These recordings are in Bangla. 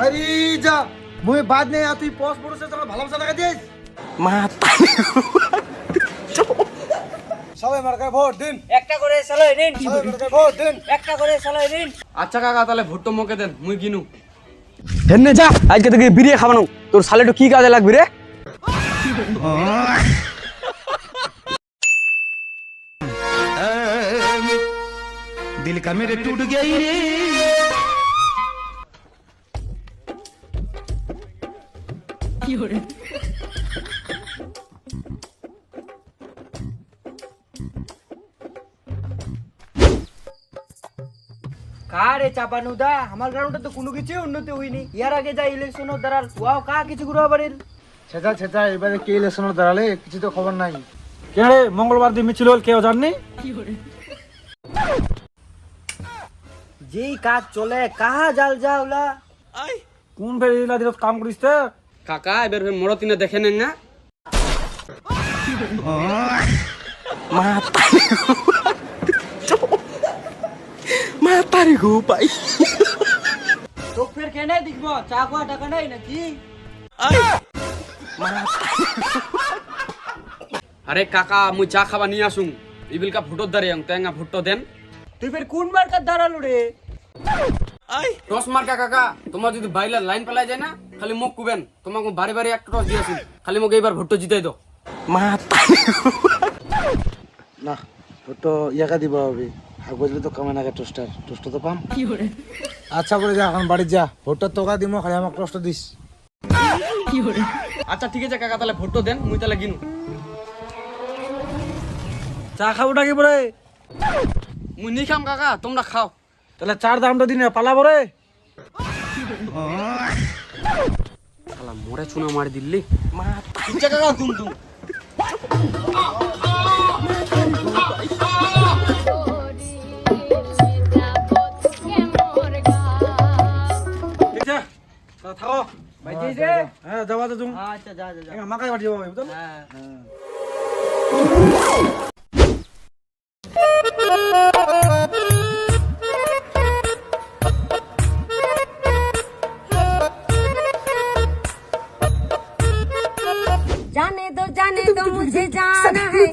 আরে যা মুই বাদ নেই তুই পোস্ট পড়ছে তোর ভালোবাসা দেখা দিস মাথা সবাই মার্কায় ভোট দিন একটা করে চালাই নিন, সবাই মার্কায় ভোট দিন একটা করে চালাই নিন। আচ্ছা কাকা তাহলে ভুট্টো মুখে দেন মুই কিনু হেনে যা আজকে থেকে বিরিয়ে খাবানো তোর সালেটো কি কাজে লাগবে রে दिल का मेरे टूट गई रे কারে চাপানু দা আমার গ্রাউন্ডে তো কোনো কিছু উন্নতি হয়নি। ইয়ার আগে যা ইলেকশন দাঁড়াল ওয়াও কা কিছু ঘুরা বাড়ির ছেঁচা ছেঁচা এবারে কে ইলেকশনের দাঁড়ালে কিছু তো খবর নাই কে মঙ্গলবার দিন মিছিল হল কেউ জাননি যেই কাজ চলে কাহা জাল যাওলা কোন ফেরিলা দিন কাম করিস তো কাকা এবার মরতিনে দেখে নেন না মাতারি গো পাই তো ফের কেনে দেখব চা খাওয়া টাকা নাই নাকি? আরে কাকা মুই চা খাবা নিয়ে আসুন ইবিলকা ভোটর দাঁড়িয়ে তেঙ্গা ভোট্টো দেন তুই ফের কোন মার্কার দাঁড়ালু রে? টস মার্কা কাকা তোমার যদি বাইলা লাইন পালাই যায় না খালি মুখ কুবেন তোমাকে বারে বারে একটা টস দিয়ে আসুন খালি মুখ এইবার ভোট্টো জিতাই দাও না ভোট তো ইয়াকা দিব হবে আর বুঝলে তো কামে নাগে টোস্টার টোস্ট তো পাম আচ্ছা করে যা এখন বাড়ি যা ভোটটা তোকা দিমো খালি আমাকে টোস্ট দিস আচ্ছা ঠিক আছে কাকা তাহলে ভোট্টো দেন মুই তাহলে কিনু চা খাবো নাকি পরে মুই নি খাম কাকা তোমরা খাও তাহলে চার দামটা দিন পালাবো রে শালা মোরে চুনা মারি দিল্লি মা পিচ্চা কাকা তুম তুম ঠিক আছে তা থাকো বাইতে যে হ্যাঁ যাবা তো তুমি আচ্ছা যা যা যা মাকাই পাঠিয়ে যাবো বুঝলো হ্যাঁ जाने दो मुझे जाना है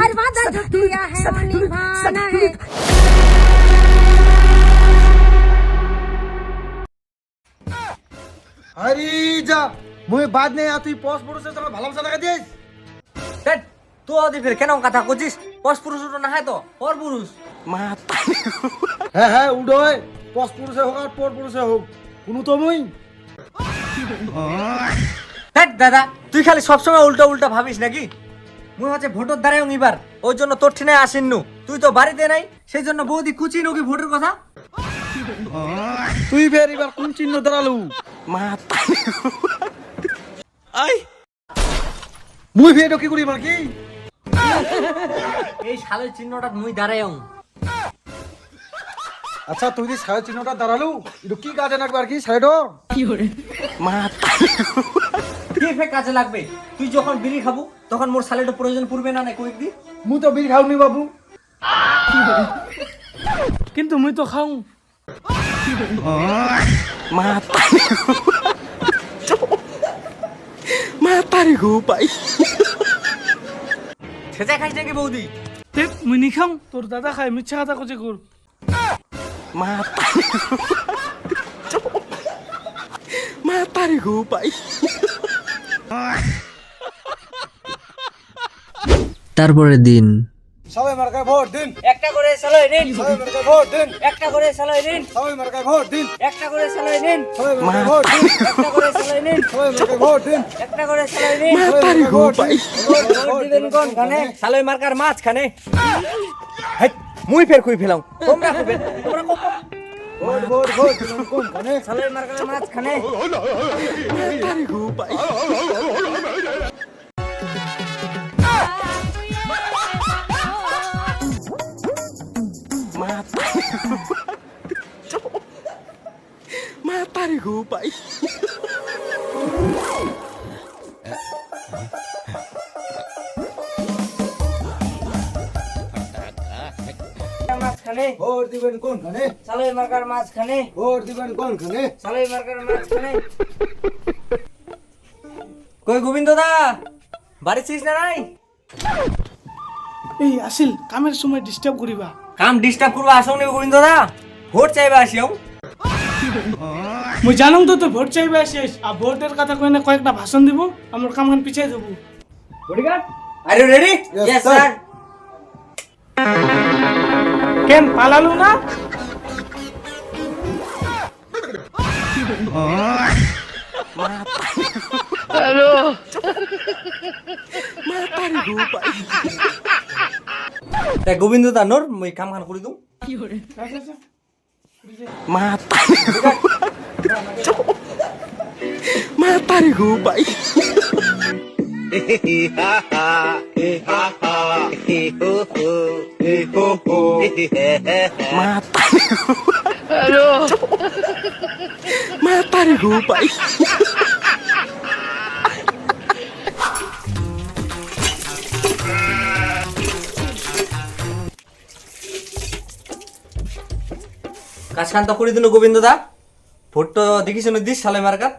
हर वादा जो किया है वो निभाना है আরে যা মুই বাদ নেই তুই পোস্ট পড়ছে তোর ভালোবাসা দেখা দিস দেখ তুই ওদি ফের কেন কথা কইছিস? পস পুরুষ তো না হয় তো পর পুরুষ হ্যাঁ হ্যাঁ উডোয় পোস্ট পুরুষে হোক আর পর পুরুষে হোক কোনো তো মুই দেখ দাদা তুই খালি সবসময় উল্টা উল্টা ভাবিস নাকি? মুই হচ্ছে ভোটর দ্বারাই এবার ওই জন্য তোর ঠিনে আসেন নু তুই তো বাড়িতে নাই সেই জন্য বৌদি কুচি নাকি ভোটের কথা তুই ফের এবার কোন চিহ্ন দাঁড়ালু মুই ফের কি করি এবার কি এই শালের চিহ্নটা মুই দাঁড়াই আচ্ছা তুই যদি সাড়ে চিহ্নটা দাঁড়ালু এটা কি কাজে লাগবে আর কি সাইড কি ফের কাজে লাগবে? তুই যখন বিড়ি খাবো তখন মোর শালের প্রয়োজন পড়বে না নাই কয়েকদিন? মুই তো বিড়ি খাওনি বাবু কিন্তু মুই তো খাও মাতারি গো পাই সেটা খাইস নাকি বৌদি? মুই নি খাও তোর দাদা খায় মিথ্যা কথা কচে কর মাতারি গো পাই তারপরের দিন সবাই মার্কায় ভোট দিন একটা করে চালাই নিন, সবাই মার্কায় ভোট দিন একটা করে চালাই নিন, সবাই মার্কায় ভোট দিন একটা করে চালাই নিন, সবাই মার্কায় ভোট দিন একটা করে চালাই নিন, সবাই মার্কায় ভোট দিন একটা করে চালাই নিন। মাতারি গো পাই ভোট দিবেন কোন খানে? শালাই মার্কার মাছ খানে। হেই, মুই ফের কই ফেলাম তোমরা কইবেন তোমরা কও ভোট ভোট ভোট কোন কানে শালাই মার্কার মাছ খানে। মাতারি গো পাই মাতারি গো পাই মাছ মাঝখানে ভোট দিবেন কোনখানে? সালাই মার্কার মাঝখানে ভোট দিবেন কোনখানে? সালাই মার্কার মাঝখানে। কই গোবিন্দ দা, বাড়ি ছিস না নাই? এই আসিল কামের সময় ডিস্টার্ব করিবা। কাম ডিস্টার্ব করবা আসো নি গোবিন্দ দা, ভোট চাইবা আসিও। মুই জানুম তো ভোট চাইবে আসিস, আর ভোটের কথা কইনে কয়েকটা ভাষণ দিব, আমার কামখান পিছাই দেবো। Bodyguard are you ready? Yes, yes sir. Sir. কেন পালালো না? তাই গোবিন্দ দা নোর মই কাম খান করি দઉં। কাজ খান তো করে দিল গোবিন্দ দা, ভোট তো দেখিস না দিস সালাই মার্কাত।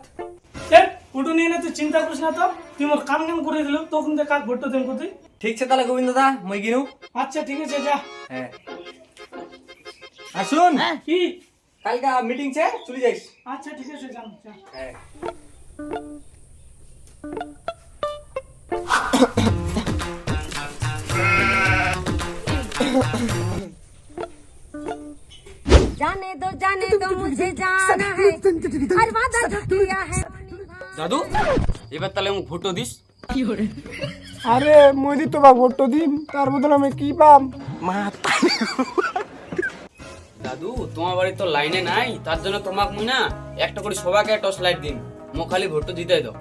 ওটু নিয়ে না তুই চিন্তা করিস না, তো তুই মোর কাম কাম করে দিল, তখন দেখ কাক ভোটটা দেন কোথায়। ঠিক আছে তাহলে গোবিন্দ দা মই গিনু। আচ্ছা ঠিক আছে, যা। হ্যাঁ আসুন, কি? কালকা মিটিং ছে চলে যাইস। আচ্ছা ঠিক আছে, যান যা। হ্যাঁ जाने दो मुझे जाना है हर वादा जो किया है वो निभाना। দাদু এবার তাহলে মোক ভোটও দিস। আরে মোদি তো বা ভোটটা দিন, তার বদলে আমি কি পাম? দাদু তোমার বাড়ি তো লাইনে নাই, তার জন্য তোমাক মুই না একটা করে সবাইকে টর্চ লাইট দিন, মোক খালি ভোটটা দিতে দাও।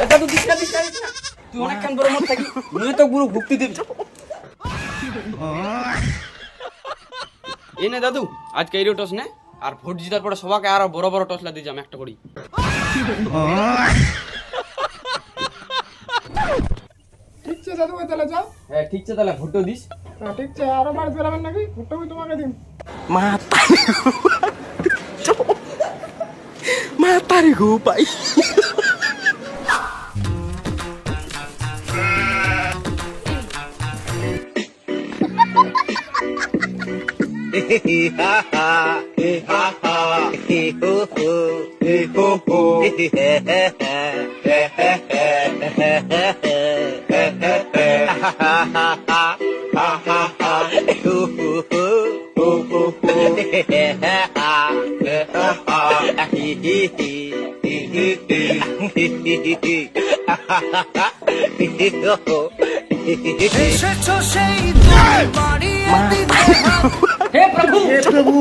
দাদু দিস না, দিস না, দিস না। তুই অনেকক্ষণ বড় মত থাকি, মুই তো পুরো ভক্তি দিবি। এই নে দাদু, আজকে এই টস নে, আর ভোট জিতার পরে সবাইকে আরো বড় বড় টস লাগিয়ে যাম একটা করি। ঠিক আছে দাদু, তাহলে যাও। হ্যাঁ ঠিক আছে, তাহলে ভোটও দিস। ঠিক আছে, আরো বাড়ি বেরাবেন নাকি? ভোটটা আমি তোমাকে দিন। হে প্রভু, হে প্রভু,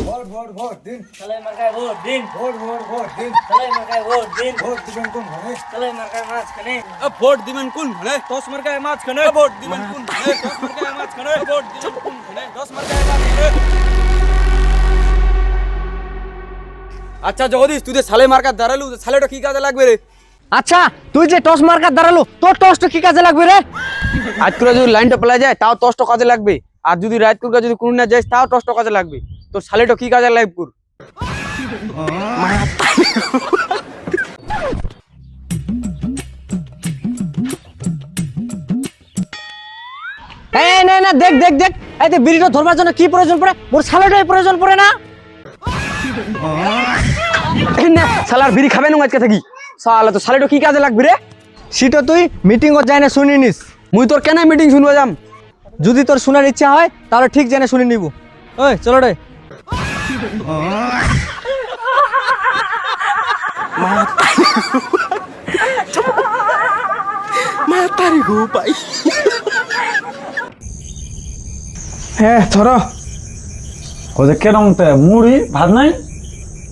ভোট ভোট ভোট দিন। সালাই মার্কায় ভোট দিন, ভোট ভোট ভোট দিন। সালাই মার্কায় ভোট দিন, ভোট দিবেন কোনখানে? সালাই মার্কার মাঝখানে ভোট দিবেন কোন ভানে? টস মার্কায় মাঝখানে ভোট দিবেন কোন ভানে? 10 মার্কায় মাঝখানে ভোট দিবেন কোন ভানে? 10 মার্কায় মাঝখানে। আচ্ছা জগদীশ, তুই যে সালে মার্কার দাঁড়ালু, সালেটা কি কাজে লাগবে রে? আচ্ছা তুই যে টস মার্কার দাঁড়ালো, তোর টসটা কি কাজে লাগবে রে? আজ করে যদি লাইনটা পেলা যায় তাও টসটা কাজে লাগবে, আর যদি রাত করে যদি কোনো না যাস তাও টসটা কাজে লাগবে। তোর সালেটা কি কাজে লাগবে পুর? এই না না, দেখ দেখ দেখ, এই যে বিড়িটা ধরবার জন্য কি প্রয়োজন পড়ে, মোর সালেটাই প্রয়োজন পড়ে না। না সালার বিড়ি খাবে না আজকে থাকি, সালা তো সালেটা কি কাজে লাগবে রে? সেটা তুই মিটিং ও যায় না শুনি নিস। মুই তোর কেন মিটিং শুনবো যাম? যদি তোর শোনার ইচ্ছা হয় তাহলে ঠিক জানে শুনে নিব। ওই চলো রে। হ্যাঁ ধরো। কোথায় কেরম মুড়ি ভাত নাই?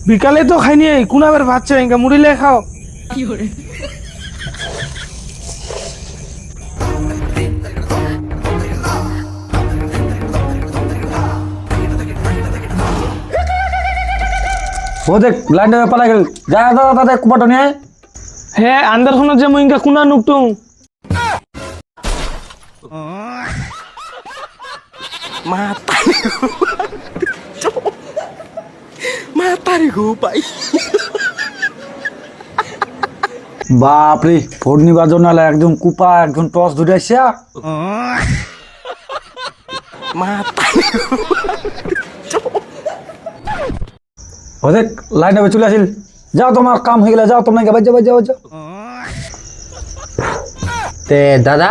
বিকালে তো খাইনি, কোন আবার ভাত চাই, মুড়ি লে খাও। ও দেখ লাইনটা পালা গেল যা দাদা দাদা কুপাটা নিয়ে হ্যাঁ আন্দার হনো যে মুই ইনকা কুনা নুকটুং বাপরে ভোট নিবার জন্য একজন কুপা একজন টস ধরে আসিয়া ও দেখ লাইনটা চলে আসিল যাও তোমার কাম হয়ে গেলে যাও তোমরা যাও যাও যাও যাও তে দাদা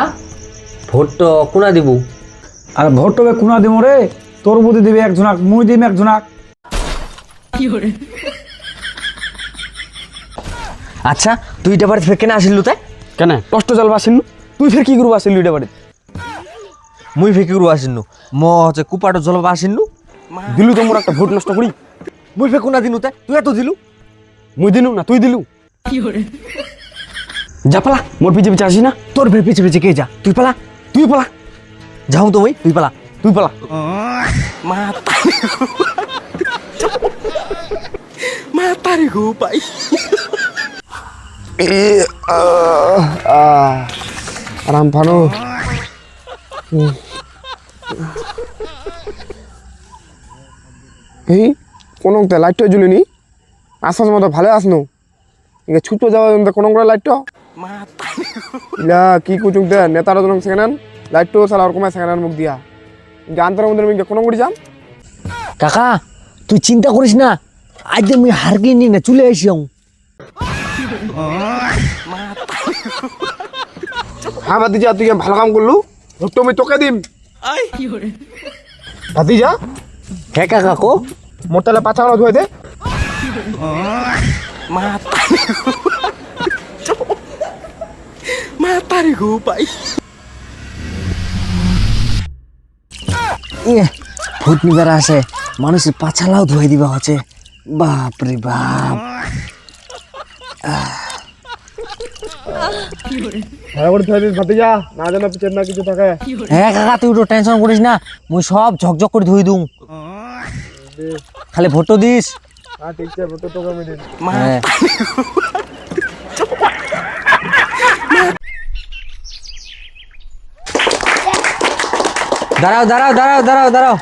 ভোট তো কোনা দিব আর ভোট টবে কোনা দিব রে তোর বুদ্ধি দিবে একজনাক মুই দিম একজনাক আচ্ছা তুই এটা বাড়িতে ফের কেন আসিলু তাই কেন টস্ট জল বাসিলু তুই ফের কি করবো আসিলু এটা বাড়িতে মুই ফের কি করবো আসিনু হচ্ছে কুপাটো জলব আসিনু দিলু তো মোর একটা ভোট নষ্ট করি মুই ফের কোনা দিনু তাই তুই এত দিলু মুই দিলু না তুই দিলু যা পালা মোর পিছে পিছে আসি না তোর ফের পিছে পিছে কে যা তুই পালা তুই পালা যাও তো মুই তুই পালা তুই পালা আরাম ভালো এই কোন লাইটটা জ্বলিনি আসার মতো ভালো আসনো এগে ছুটো যাওয়া কোন করে লাইটটা ইলা কি কুচুক দে নেতারা জন সেখানে লাইটটো সালা আর কমায় সেখানে মুখ দিয়া জানতার মধ্যে আমি কোন করে যাম কাকা তুই চিন্তা করিস না আজ মুই হারকি নি না চলে আসিও হ্যাঁ ভাতিজা তুই ভালো কাম করলু ভোটটা আমি তোকে দিম ভাতিজা হ্যাঁ কাকা কো মোর তাহলে পাছা ধুয়ে দে ভূত নিবার আসে মানুষের পাছালাও ধুয়ে দিবা হচ্ছে বাপ রে বাপ ভালো করে ধুয়ে দিস ভাতিজা না যেন পিছনে না কিছু থাকে হ্যাঁ কাকা তুই তো টেনশন করিস না মুই সব ঝকঝক করে ধুই দুম খালি ভোটো দিস হ্যাঁ ঠিক আছে ভোট তোকে আমি দিন হ্যাঁ দাঁড়াও দাঁড়াও দাঁড়াও দাঁড়াও দাঁড়াও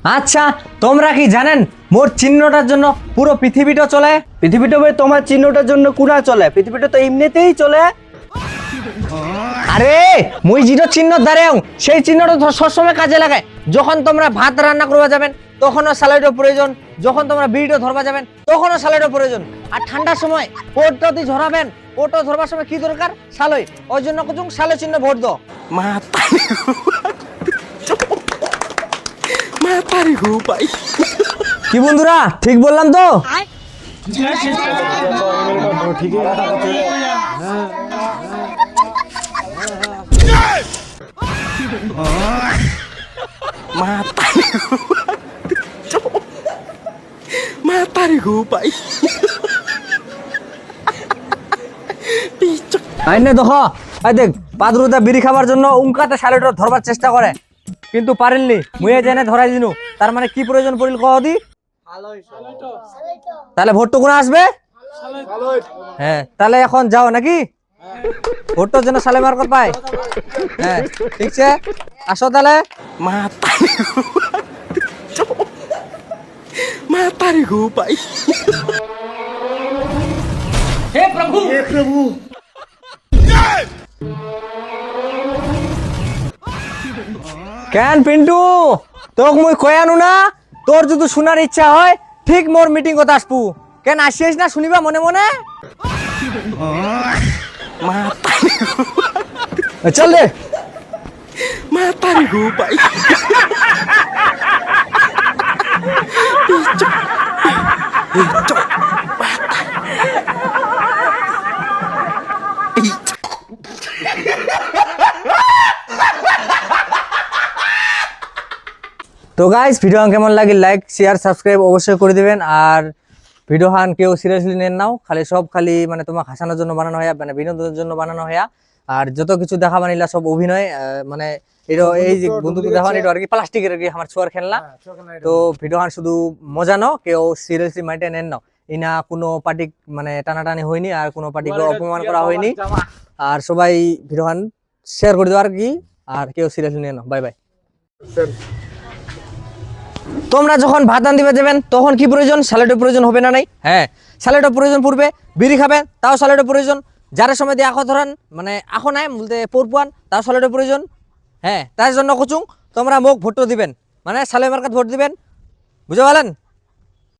আচ্ছা তোমরা কি জানেন মোর চিহ্নটার জন্য পুরো পৃথিবীটা চলে পৃথিবীটা তোমার চিহ্নটার জন্য কুড়া চলে পৃথিবীটা তো এমনিতেই চলে আরে মুই যেটা চিহ্ন দাঁড়াও সেই চিহ্নটা তো সবসময় কাজে লাগায় যখন তোমরা ভাত রান্না করবা যাবেন তখনও স্যালাডের প্রয়োজন যখন তোমরা বিড়িটা ধরবা যাবেন তখনও স্যালাডের প্রয়োজন আর ঠান্ডার সময় পোটটা দিয়ে ঝরাবেন পোটটা ধরবার সময় কি দরকার শালই ওই জন্য কুচুং শালো চিহ্ন ভোট দাও কি বন্ধুরা ঠিক বললাম তো আইনে দেখো এই দেখ পাদরুদা বিড়ি খাবার জন্য উনকাতে শালেটা ধরবার চেষ্টা করে কিন্তু পারেননি মুয়ে জেনে ধরাই দিনু তার মানে কি প্রয়োজন পড়িল কহ দি তাহলে ভোট তো কোন আসবে হ্যাঁ তাহলে এখন যাও নাকি ভোট যেন সালে মার্কত পায় হ্যাঁ ঠিক আছে আসো তাহলে কেন পিন্টু তোক মুই কই আনু না তোর যদি শোনার ইচ্ছা হয় ঠিক মোর মিটিং কথা আসবু কেন আসিস না শুনিবা মনে মনে চল দে তো গাইস ভিডিও কেমন লাগে লাইক শেয়ার সাবস্ক্রাইব অবশ্যই করে দিবেন আর ভিডিও হান কেউ সিরিয়াসলি নেন নাও খালি সব খালি মানে তোমাকে হাসানোর জন্য বানানো হয় মানে বিনোদনের জন্য বানানো হয় আর যত কিছু দেখাবান এলা সব অভিনয় মানে এটা এই যে বন্দুক দেখাবান এটা আর কি প্লাস্টিকের আর কি আমার ছোয়ার খেলনা তো ভিডিও শুধু মজা নাও কেউ সিরিয়াসলি মাইন্ডে নেন না ইনা কোনো পার্টি মানে টানাটানি হয়নি আর কোনো পার্টিকে অপমান করা হয়নি আর সবাই ভিডিও শেয়ার করে দেওয়ার কি আর কেউ সিরিয়াসলি নেন না বাই বাই তোমরা যখন ভাত রান্ধিবে যাবেন তখন কি প্রয়োজন স্যালাডের প্রয়োজন হবে না নাই হ্যাঁ স্যালাডের প্রয়োজন পড়বে বিড়ি খাবেন তাও স্যালাডের প্রয়োজন যারা সময় দিয়ে আখো ধরান মানে আখো নাই বলতে পড়পুয়ান তাও স্যালাডের প্রয়োজন হ্যাঁ তার জন্য কচুং তোমরা মুখ ভোট দিবেন মানে সালে মার্কাত ভোট দিবেন বুঝতে পারলেন